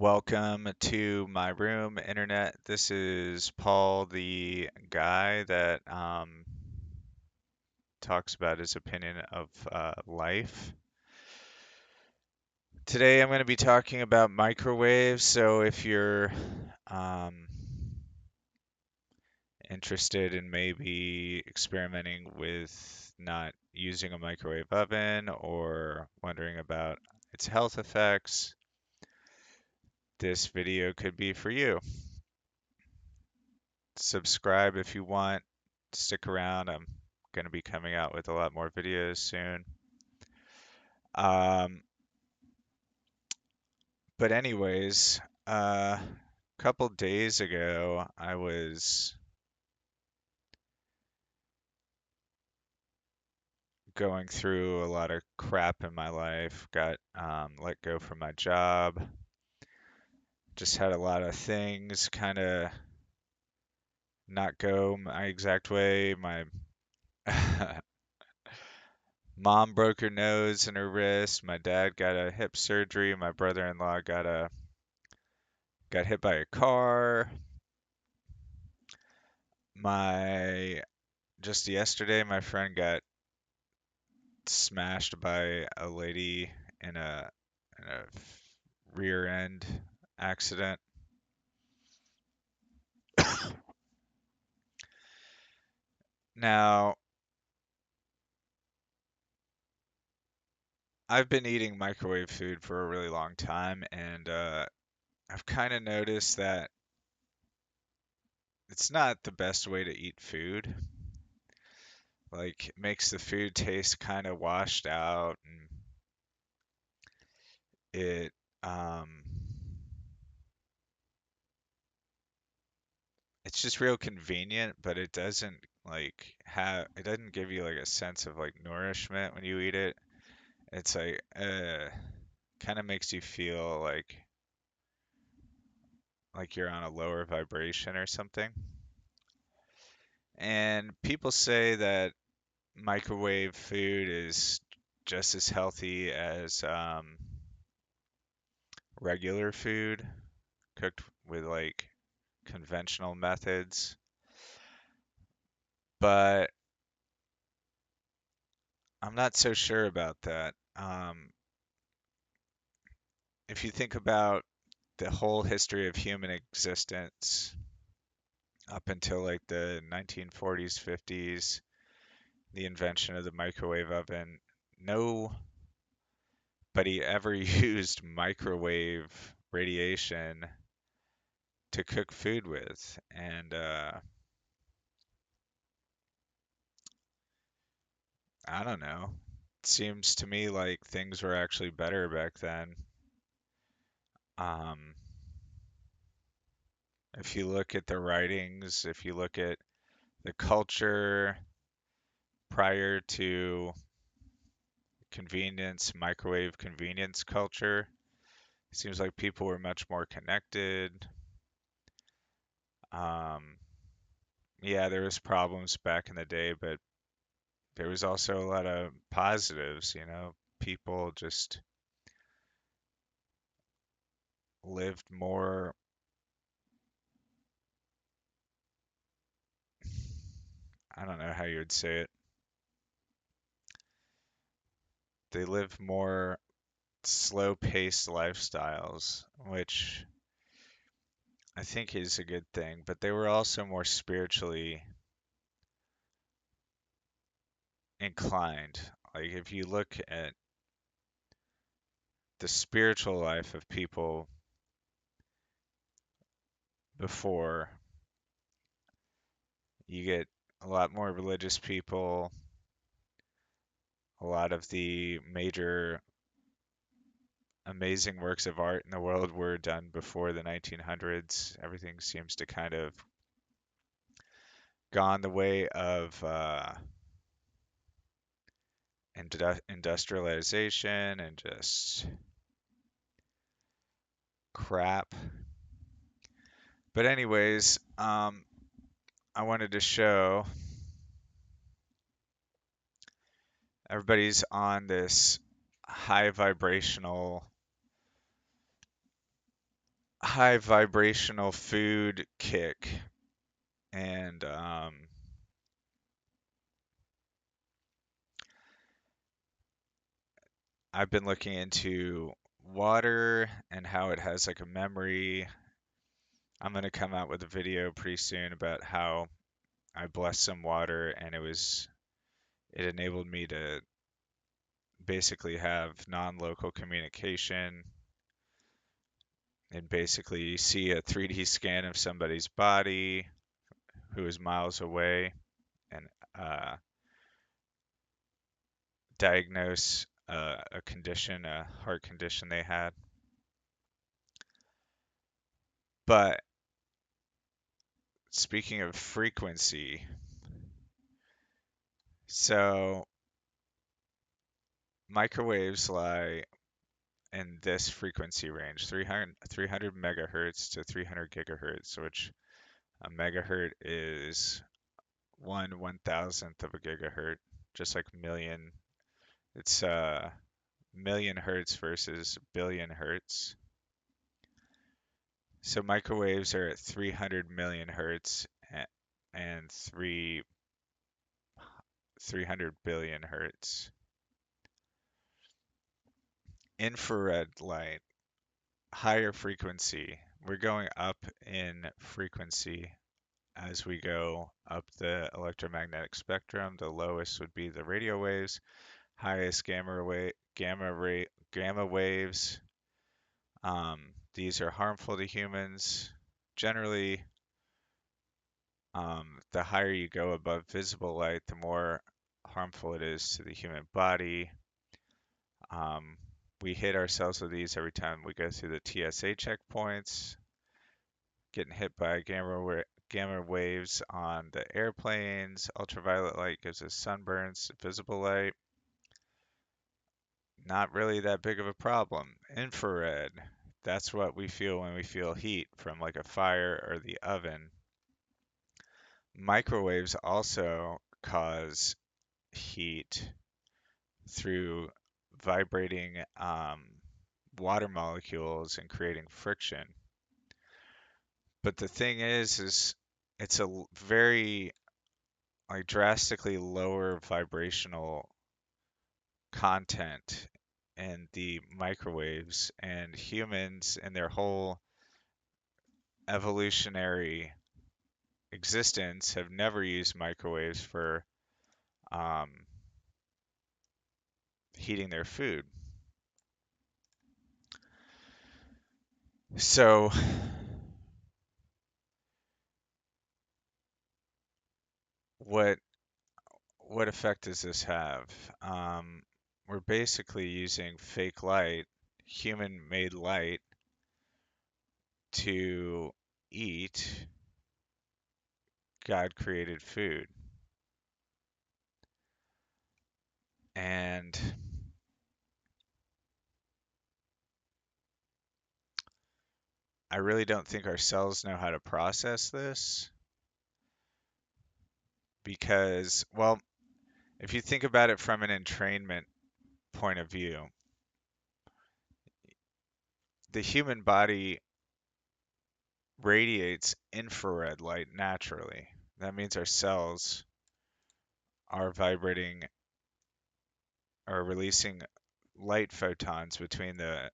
Welcome to my room, internet. This is Paul, the guy that talks about his opinion of life. Today I'm going to be talking about microwaves. So if you're um, interested in maybe experimenting with not using a microwave oven or wondering about its health effects, this video could be for you. Subscribe if you want. Stick around. I'm going to be coming out with a lot more videos soon. Um, but anyways, a couple days ago, I was going through a lot of crap in my life. Got let go from my job. Just had a lot of things kind of not go my exact way. My mom broke her nose and her wrist. My dad got a hip surgery. My brother-in-law got hit by a car. My Just yesterday, my friend got smashed by a lady in a rear end accident. Now, I've been eating microwave food for a really long time, and I've kind of noticed that it's not the best way to eat food. Like, it makes the food taste kind of washed out, and it um, it's just real convenient, but it doesn't it doesn't give you like a sense of like nourishment when you eat it. It's like kind of makes you feel like you're on a lower vibration or something. And people say that microwave food is just as healthy as regular food cooked with like conventional methods. But I'm not so sure about that. If you think about the whole history of human existence up until like the 1940s, 50s, the invention of the microwave oven, nobody ever used microwave radiation to cook food with. And I don't know. It seems to me like things were actually better back then. Um, if you look at the writings, if you look at the culture prior to convenience, microwave convenience culture. Seems like people were much more connected. Um, yeah, there was problems back in the day, but there was also a lot of positives, you know. People just lived more, I don't know how you would say it. They lived more slow-paced lifestyles, which I think is a good thing, but they were also more spiritually inclined. Like if you look at the spiritual life of people before, you get a lot more religious people. A lot of the major amazing works of art in the world were done before the 1900s. Everything seems to kind of gone the way of industrialization and just crap. But anyways, I wanted to show everybody's on this high vibrational high vibrational food kick, and I've been looking into water and how it has like a memory. I'm gonna come out with a video pretty soon about how I blessed some water and it enabled me to basically have non-local communication and basically see a 3D scan of somebody's body who is miles away and uh, diagnose a condition, a heart condition they had. But speaking of frequency, so microwaves lie in this frequency range, 300 megahertz to 300 gigahertz, which a megahertz is 1/1000th of a gigahertz, just like million. It's million hertz versus billion hertz. So microwaves are at 300 million hertz and 300 billion hertz. Infrared light, higher frequency. We're going up in frequency as we go up the electromagnetic spectrum. The lowest would be the radio waves, highest gamma waves. These are harmful to humans. Generally, the higher you go above visible light, the more harmful it is to the human body. Um, we hit ourselves with these every time we go through the TSA checkpoints, getting hit by gamma waves on the airplanes. Ultraviolet light gives us sunburns. Visible light, not really that big of a problem. Infrared, that's what we feel when we feel heat from like a fire or the oven. Microwaves also cause heat through vibrating water molecules and creating friction. But the thing is it's a very like drastically lower vibrational content in the microwaves, and humans in their whole evolutionary existence have never used microwaves for um, heating their food. So what what effect does this have? We're basically using fake light, human-made light, to eat God-created food. And I really don't think our cells know how to process this because, well, if you think about it from an entrainment point of view, the human body radiates infrared light naturally. That means our cells are vibrating or releasing light photons between the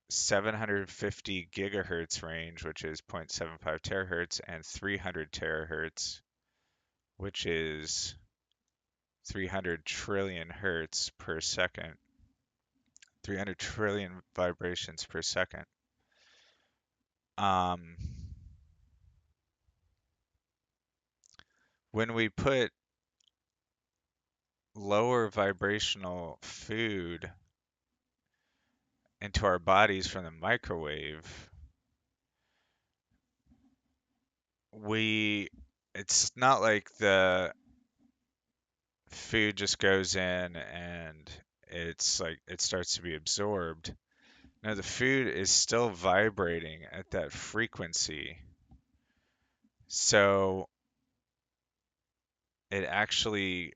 750 gigahertz range, which is 0.75 terahertz, and 300 terahertz, which is 300 trillion hertz per second, 300 trillion vibrations per second. Um, when we put lower vibrational food into our bodies from the microwave, we it's not like the food just goes in and it's like it starts to be absorbed. No, the food is still vibrating at that frequency. So it actually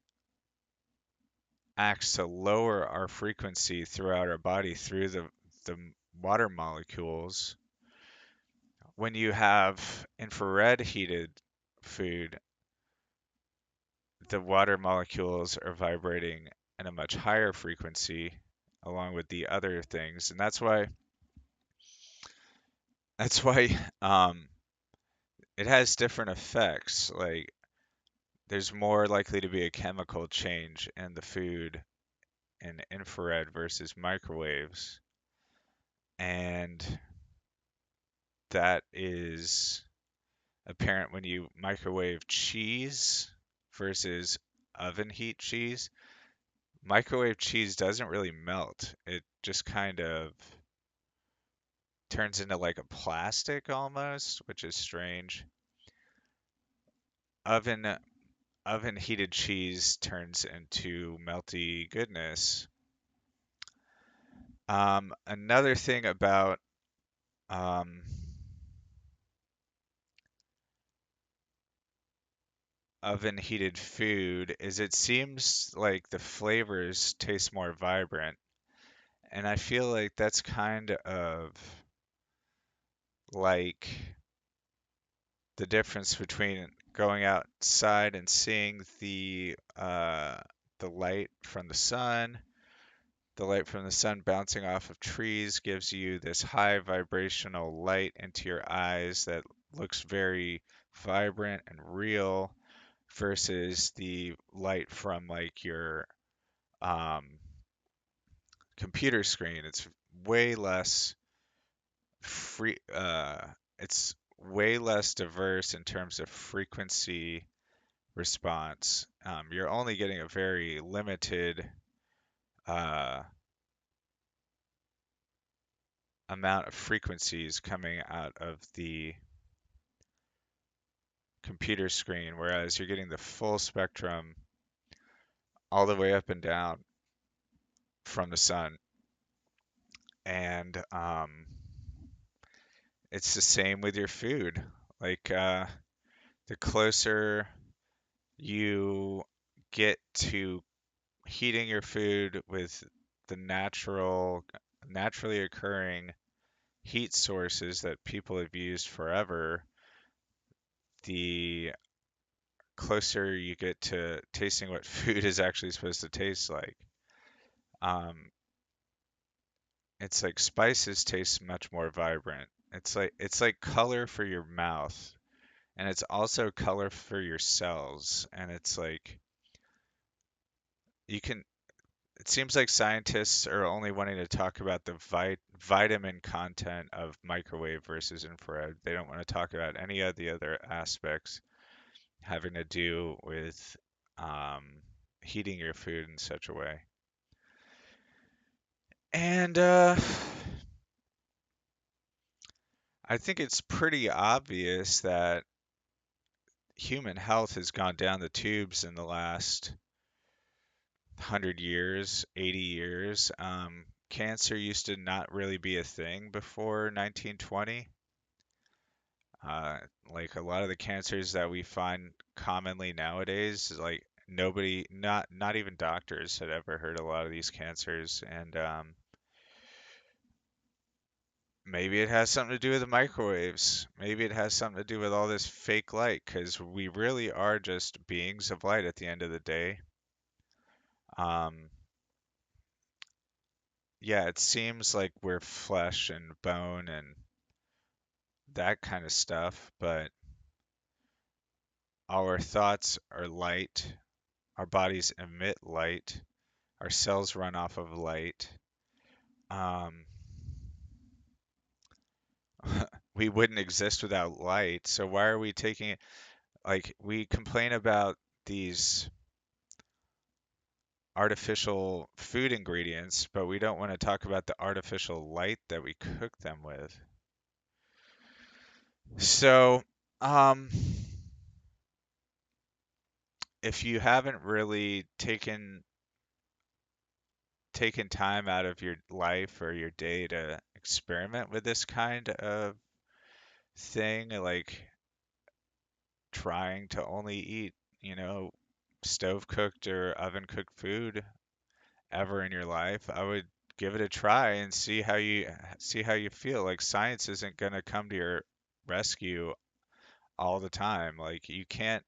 acts to lower our frequency throughout our body through the water molecules. When you have infrared heated food, the water molecules are vibrating at a much higher frequency along with the other things, and that's why it has different effects. Like there's more likely to be a chemical change in the food in infrared versus microwaves, and that is apparent when you microwave cheese versus oven heat cheese. Microwave cheese doesn't really melt. It just kind of turns into like a plastic almost, which is strange. Oven oven heated cheese turns into melty goodness. Another thing about um, oven heated food is it seems like the flavors taste more vibrant. And I feel like that's kind of like the difference between going outside and seeing the light from the sun. The light from the sun bouncing off of trees gives you this high vibrational light into your eyes that looks very vibrant and real versus the light from like your um, computer screen. It's way less free it's way less diverse in terms of frequency response. You're only getting a very limited uh, amount of frequencies coming out of the computer screen, whereas you're getting the full spectrum all the way up and down from the sun. And it's the same with your food. Like the closer you get to heating your food with the naturally occurring heat sources that people have used forever, the closer you get to tasting what food is actually supposed to taste like. Um, it's like spices taste much more vibrant. It's like color for your mouth, and it's also color for your cells. And it's like you can it seems like scientists are only wanting to talk about the vitamin content of microwave versus infrared. They don't want to talk about any of the other aspects having to do with um, heating your food in such a way. And I think it's pretty obvious that human health has gone down the tubes in the last 100 years, 80 years. Cancer used to not really be a thing before 1920. Uh, like a lot of the cancers that we find commonly nowadays, like nobody, not even doctors had ever heard a lot of these cancers, and maybe it has something to do with the microwaves. Maybe it has something to do with all this fake light, because we really are just beings of light at the end of the day. Um, yeah, it seems like we're flesh and bone and that kind of stuff, but our thoughts are light, our bodies emit light, our cells run off of light. Um, we wouldn't exist without light, so why are we taking it? Like, we complain about these artificial food ingredients, but we don't want to talk about the artificial light that we cook them with. So, um, if you haven't really taken time out of your life or your day to experiment with this kind of thing, like trying to only eat, stove cooked or oven cooked food ever in your life, I would give it a try and see how you feel. Like science isn't going to come to your rescue all the time. Like you can't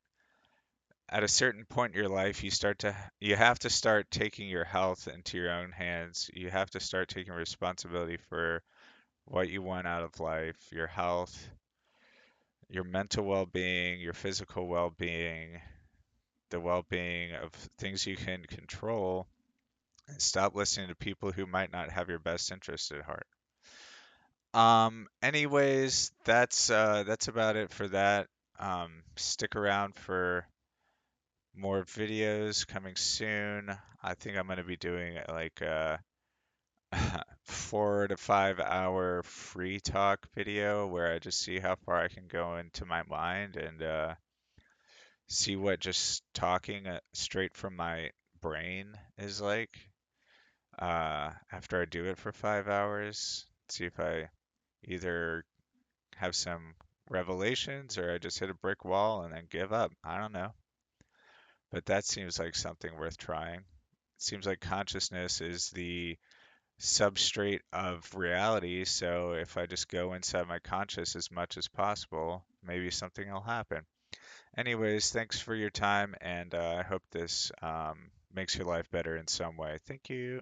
at a certain point in your life you have to start taking your health into your own hands. You have to start taking responsibility for what you want out of life, your health, your mental well-being, your physical well-being, the well-being of things you can control, and stop listening to people who might not have your best interest at heart. Anyways, that's about it for that. Stick around for more videos coming soon. I think I'm going to be doing like a 4 to 5 hour free talk video where I just see how far I can go into my mind and see what just talking straight from my brain is like after I do it for 5 hours. See if I either have some revelations or I just hit a brick wall and then give up. I don't know. But that seems like something worth trying. It seems like consciousness is the substrate of reality. So if I just go inside my conscious as much as possible, maybe something will happen. Anyways, thanks for your time, and I hope this makes your life better in some way. Thank you.